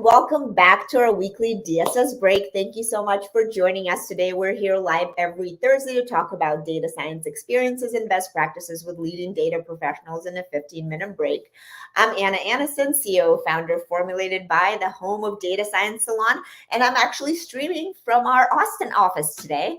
welcome back to our weekly DSS break. Thank you so much for joining us today. We're here live every Thursday to talk about data science experiences and best practices with leading data professionals in a 15-minute break. I'm Anna Annison, CEO, founder, Formulated by, the home of Data Science Salon, and I'm actually streaming from our Austin office today,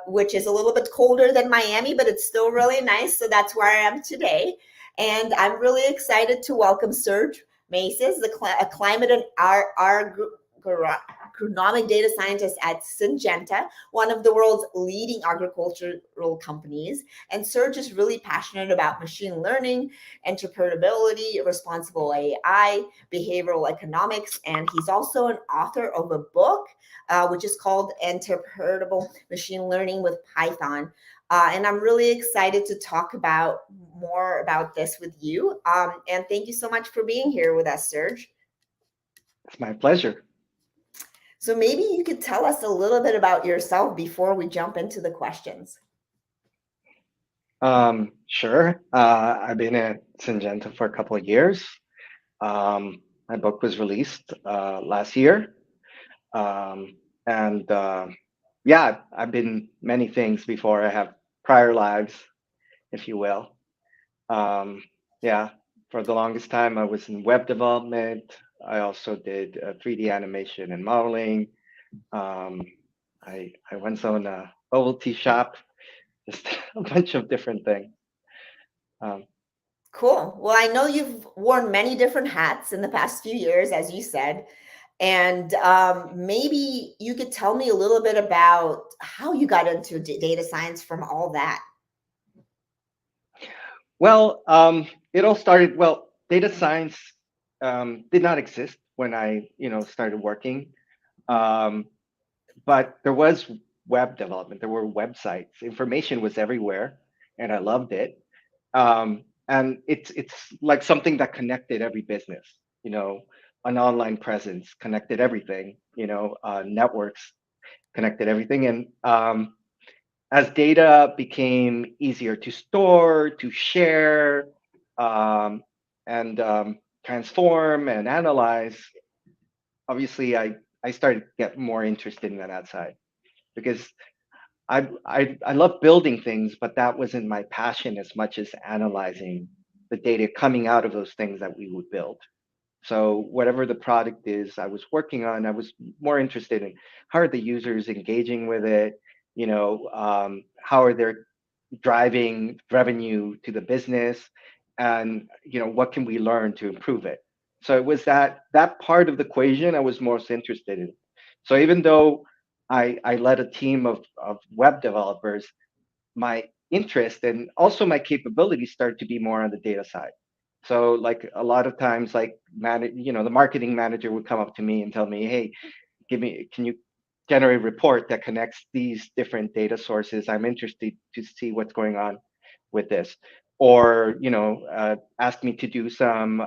which is a little bit colder than Miami, but it's still really nice. So that's where I am today. And I'm really excited to welcome Serg Masís, a climate and agronomic data scientist at Syngenta, one of the world's leading agricultural companies. And Serg is really passionate about machine learning, interpretability, responsible AI, behavioral economics, and he's also an author of a book, which is called Interpretable Machine Learning with Python. And I'm really excited to talk more about this with you. And thank you so much for being here with us, Serg. It's my pleasure. So maybe you could tell us a little bit about yourself before we jump into the questions. Sure. I've been at Syngenta for a couple of years. My book was released last year. Yeah, I've been many things before. I have prior lives, if you will. Yeah, for the longest time, I was in web development. I also did 3D animation and modeling. I once owned a bubble tea shop, just a bunch of different things. Cool. Well, I know you've worn many different hats in the past few years, as you said. And maybe you could tell me a little bit about how you got into data science from all that. Well, it all started, data science did not exist when I, started working. But there was web development, there were websites, information was everywhere, and I loved it. And it's like something that connected every business, an online presence connected everything, networks connected everything. And as data became easier to store, to share, and transform and analyze, obviously I started to get more interested in that side, because I love building things, but that wasn't my passion as much as analyzing the data coming out of those things that we would build. So whatever the product is I was working on, I was more interested in how are the users engaging with it, how are they driving revenue to the business, and what can we learn to improve it. So it was that part of the equation I was most interested in. So even though I led a team of web developers, my interest and also my capabilities started to be more on the data side. So like a lot of times, like the marketing manager would come up to me and tell me, hey, can you generate a report that connects these different data sources? I'm interested to see what's going on with this. Or, ask me to do some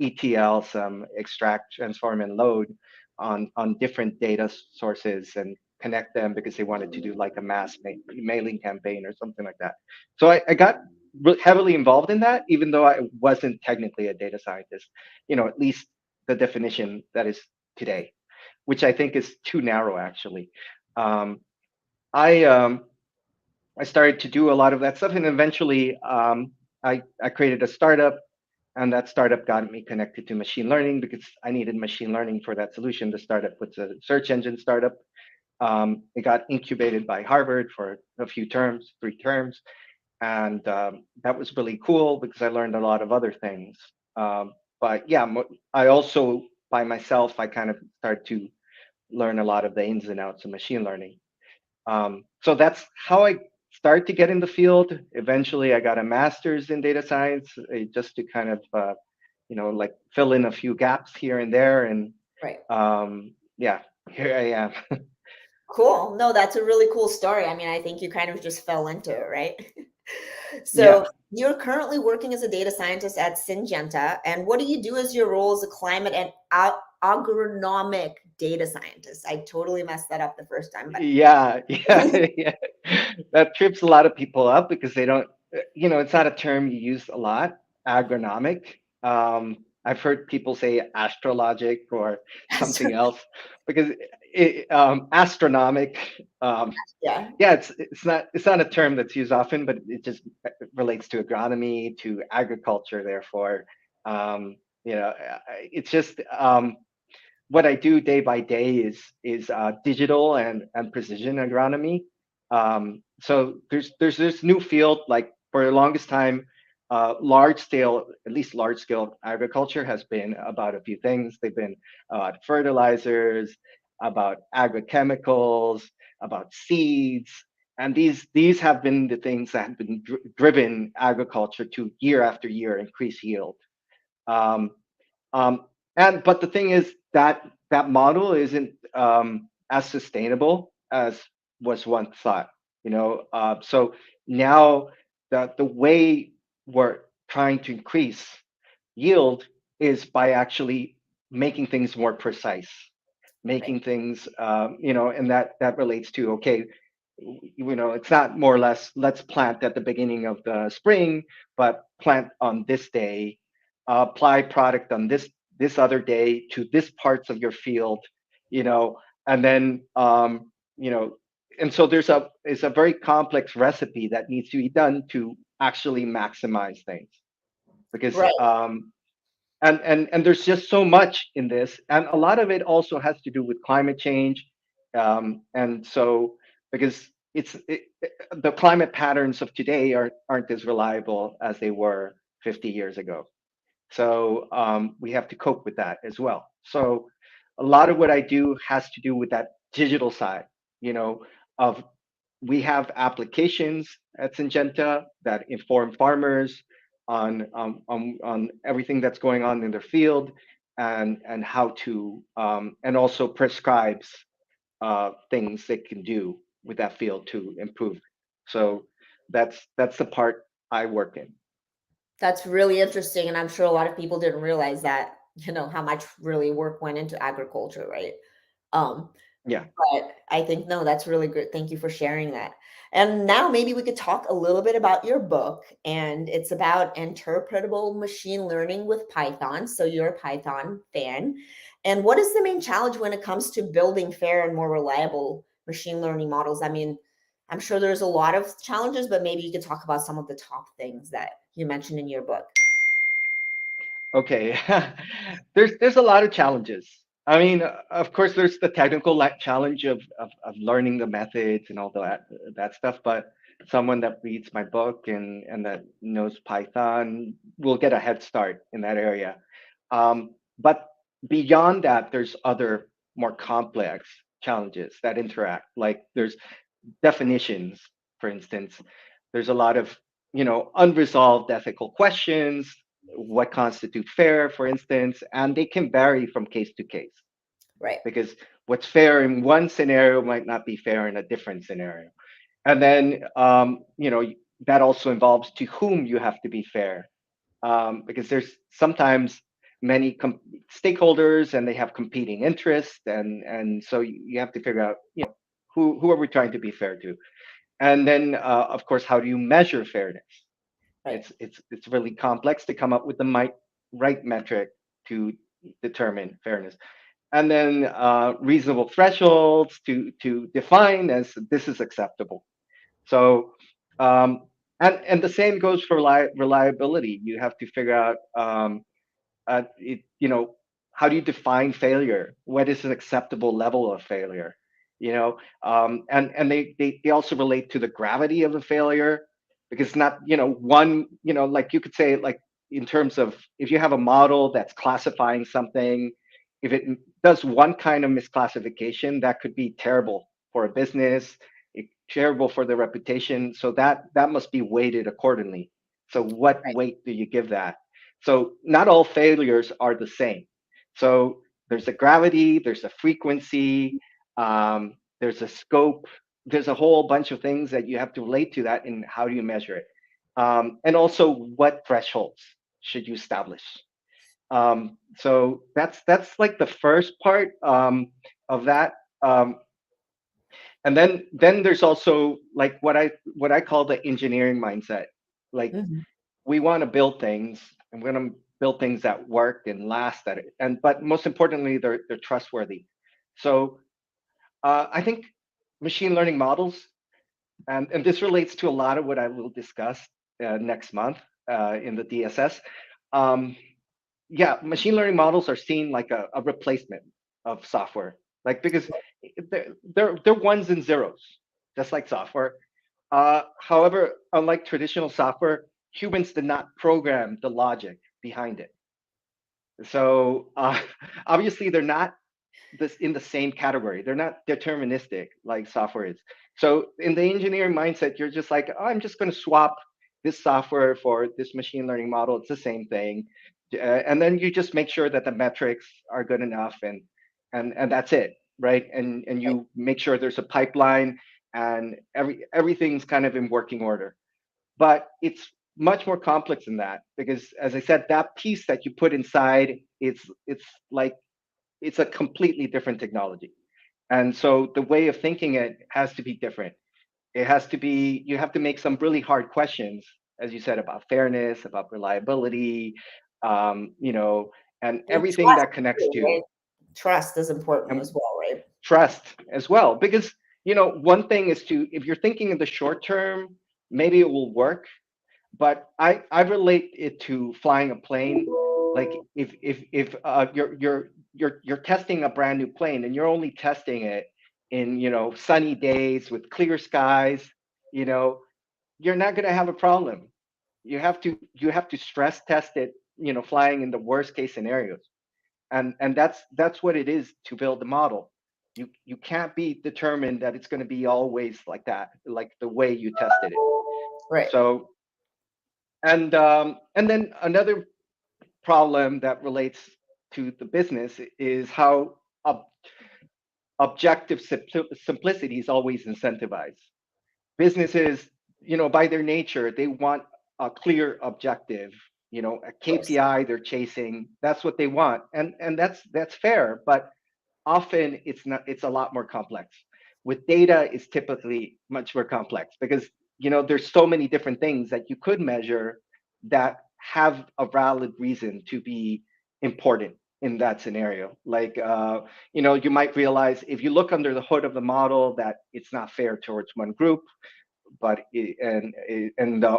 ETL, some extract, transform, and load on different data sources and connect them, because they wanted to do like a mass mailing campaign or something like that. So I got heavily involved in that, even though I wasn't technically a data scientist, at least the definition that is today, which I think is too narrow, actually. I started to do a lot of that stuff, and eventually I created a startup, and that startup got me connected to machine learning, because I needed machine learning for that solution. The startup was a search engine startup. It got incubated by Harvard for a few terms, 3 terms, and that was really cool because I learned a lot of other things. But yeah, I also, by myself, I kind of started to learn a lot of the ins and outs of machine learning. So that's how I started to get in the field. Eventually, I got a master's in data science, just to kind of, like fill in a few gaps here and there. And right. Yeah, here I am. Cool. No, that's a really cool story. I mean, I think you kind of just fell into it, right? So you're currently working as a data scientist at Syngenta. And what do you do as your role as a climate and agronomic data scientist? I totally messed that up the first time. But Yeah. That trips a lot of people up, because they don't, it's not a term you use a lot, agronomic. I've heard people say astrologic or something Astro- else because astronomic. yeah, Yeah, it's not a term that's used often, but it just relates to agronomy, to agriculture. Therefore, it's just what I do day by day is digital and precision agronomy. So there's this new field. Like for the longest time, large scale, at least large scale agriculture has been about a few things. They've been about fertilizers, about agrochemicals, about seeds, and these have been the things that have been driven agriculture to year after year increase yield. Um, um, and but the thing is that that model isn't as sustainable as was once thought. So now the way we're trying to increase yield is by actually making things more precise, right. making things and that relates to, okay, it's not more or less let's plant at the beginning of the spring, but plant on this day, apply product on this other day to this parts of your field, you know and then you know and so it's a very complex recipe that needs to be done to actually maximize things, because Right. and there's just so much in this, and a lot of it also has to do with climate change, and so because the climate patterns of today aren't as reliable as they were 50 years ago. So we have to cope with that as well. So a lot of what I do has to do with that digital side, of we have applications at Syngenta that inform farmers on everything that's going on in their field, and how to and also prescribes things they can do with that field to improve. So that's the part I work in. That's really interesting, and I'm sure a lot of people didn't realize that, how much really work went into agriculture, right? Um, Yeah. but I think no, that's really good. Thank you for sharing that. And now maybe we could talk a little bit about your book, and it's about interpretable machine learning with Python. So you're a Python fan. And what is the main challenge when it comes to building fair and more reliable machine learning models? I mean, I'm sure there's a lot of challenges, but maybe you could talk about some of the top things that you mentioned in your book. Okay. There's a lot of challenges. I mean, of course, there's the technical challenge of learning the methods and all that stuff. But someone that reads my book and that knows Python will get a head start in that area. But beyond that, there's other more complex challenges that interact. Like there's definitions, for instance. There's a lot of unresolved ethical questions. What constitute fair, for instance, and they can vary from case to case, Right. because what's fair in one scenario might not be fair in a different scenario. And then that also involves to whom you have to be fair, because there's sometimes many stakeholders and they have competing interests, and so you have to figure out who are we trying to be fair to. And then of course, how do you measure fairness? Right. It's really complex to come up with the right metric to determine fairness, and then reasonable thresholds to define as this is acceptable. So and the same goes for reliability. You have to figure out how do you define failure? What is an acceptable level of failure? And they also relate to the gravity of a failure, because not one, like you could say, like in terms of, if you have a model that's classifying something, if it does one kind of misclassification, that could be terrible for a business, terrible for the reputation. So that must be weighted accordingly. So what Right. weight do you give that? So not all failures are the same. So there's a gravity, there's a frequency, there's a scope, there's a whole bunch of things that you have to relate to that, and how do you measure it? And also, what thresholds should you establish? So that's like the first part of that. And then there's also like what I call the engineering mindset. Like Mhm. we want to build things, and we're going to build things that work and last at it. But most importantly, they're trustworthy. So I think machine learning models, and this relates to a lot of what I will discuss next month in the DSS. Um, yeah, machine learning models are seen like a replacement of software, like because they're ones and zeros, just like software. However, unlike traditional software, humans did not program the logic behind it. So obviously, they're not this in the same category. They're not deterministic like software is. So in the engineering mindset, you're just like, oh, I'm just going to swap this software for this machine learning model. It's the same thing, and then you just make sure that the metrics are good enough, and that's it, right? And you make sure there's a pipeline and everything's kind of in working order. But it's much more complex than that because, as I said, that piece that you put inside, it's like it's a completely different technology. And so the way of thinking it has to be different. It has to be, you have to make some really hard questions, as you said, about fairness, about reliability, you know, and And everything trust, that connects too, to right? Trust is important and as well, right? trust as well. Because, you know, one thing is to, if you're thinking in the short term, maybe it will work. But I relate it to flying a plane. Like if you're testing a brand new plane and you're only testing it in, you know, sunny days with clear skies, you know, you're not going to have a problem. You have to stress test it, you know, flying in the worst case scenarios. And that's what it is to build the model. You can't be determined that it's going to be always like that, like the way you tested it. Right. So and then another problem that relates to the business is how objective simplicity is always incentivized. Businesses, you know, by their nature, they want a clear objective, you know, a Of course. KPI they're chasing. That's what they want, and that's fair. But often it's not. It's a lot more complex. With data, it's typically much more complex because, you know, there's so many different things that you could measure that have a valid reason to be important in that scenario. Like, you know, you might realize if you look under the hood of the model that it's not fair towards one group, but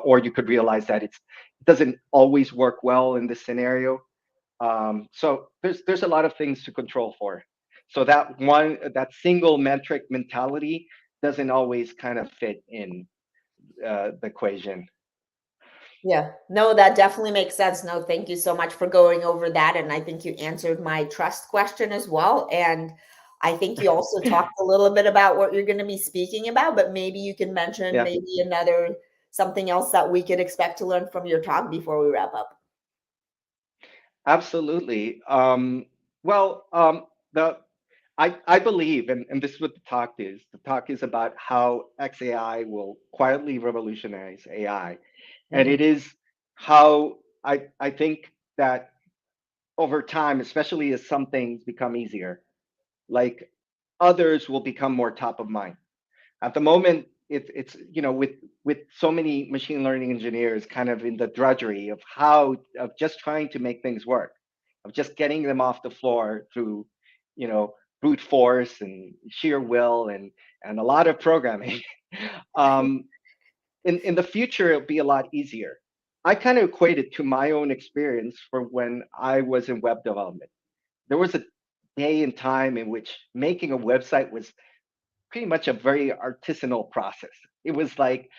or you could realize that it doesn't always work well in this scenario. So there's a lot of things to control for. So that single metric mentality doesn't always kind of fit in the equation. Yeah, no, that definitely makes sense. No, thank you so much for going over that. And I think you answered my trust question as well. And I think you also talked a little bit about what you're going to be speaking about, but maybe you can mention Yeah, maybe another something else that we could expect to learn from your talk before we wrap up. absolutely. Well, the I believe, and this is what the talk is. The talk is about how XAI will quietly revolutionize AI, and Mhm. it is how I think that over time, especially as some things become easier, like others will become more top of mind. At the moment, it's you know, with so many machine learning engineers kind of in the drudgery of how of just trying to make things work, of just getting them off the floor through, you know, brute force and sheer will and a lot of programming. um, in the future, it'll be a lot easier. I kind of equate it to my own experience for when I was in web development. There was a day and time in which making a website was pretty much a very artisanal process. It was like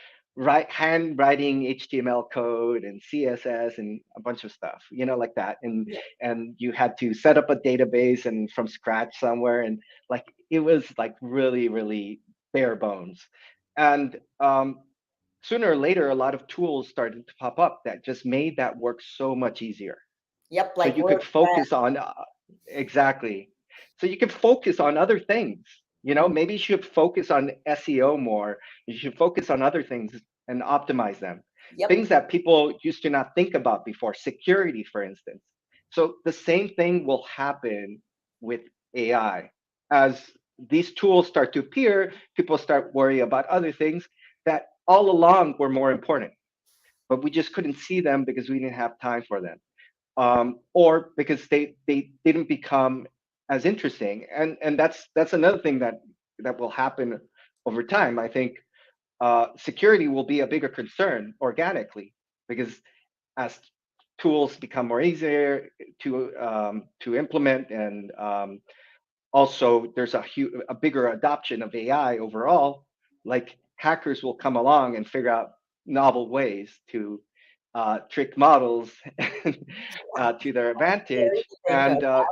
handwriting HTML code and CSS and a bunch of stuff, you know, like that. Yeah. And you had to set up a database and from scratch somewhere, and like it was like really really bare bones. And sooner or later, a lot of tools started to pop up that just made that work so much easier. Yep, So like you could WordPress. focus on exactly. So you could focus on other things. You know, Mhm. maybe you should focus on SEO more. You should focus on other things and optimize them. Yep. Things that people used to not think about before, security, for instance. So the same thing will happen with AI. As these tools start to appear, people start worrying about other things that all along were more important, but we just couldn't see them because we didn't have time for them. or because they didn't become as interesting. And that's another thing that will happen over time. I think security will be a bigger concern organically, because as tools become more easier to implement, and also there's a bigger adoption of AI overall, like hackers will come along and figure out novel ways to trick models to their Scary advantage. to think of.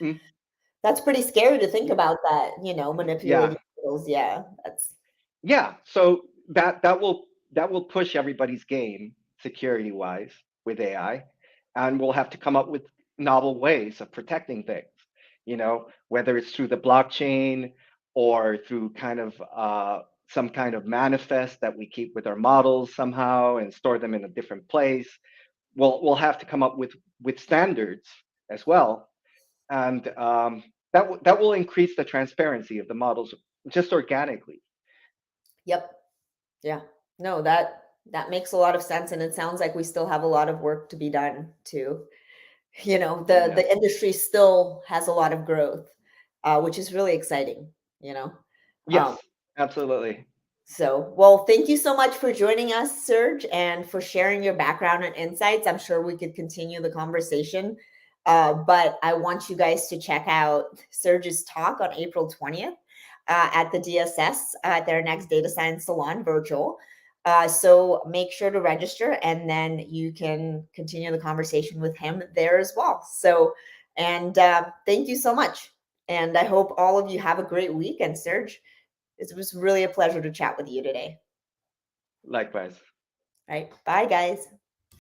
And mm, That's pretty scary to think yeah, about that, yeah, manipulating models. Yeah, that's yeah. So that will push everybody's game security wise with AI, and we'll have to come up with novel ways of protecting things. Whether it's through the blockchain or through kind of some kind of manifest that we keep with our models somehow and store them in a different place. We'll have to come up with standards as well, and that will increase the transparency of the models just organically. yep. Yeah. No, that makes a lot of sense, and it sounds like we still have a lot of work to be done too. The Yeah. industry still has a lot of growth, which is really exciting, you know. Um, Yes, absolutely. so, well, thank you so much for joining us, Serge, and for sharing your background and insights. I'm sure we could continue the conversation, but I want you guys to check out Serge's talk on April 20th at the DSS at their next Data Science Salon virtual. So make sure to register, and then you can continue the conversation with him there as well. So, and thank you so much. And I hope all of you have a great weekend, Serge. It was really a pleasure to chat with you today. Likewise. All right. Bye, guys.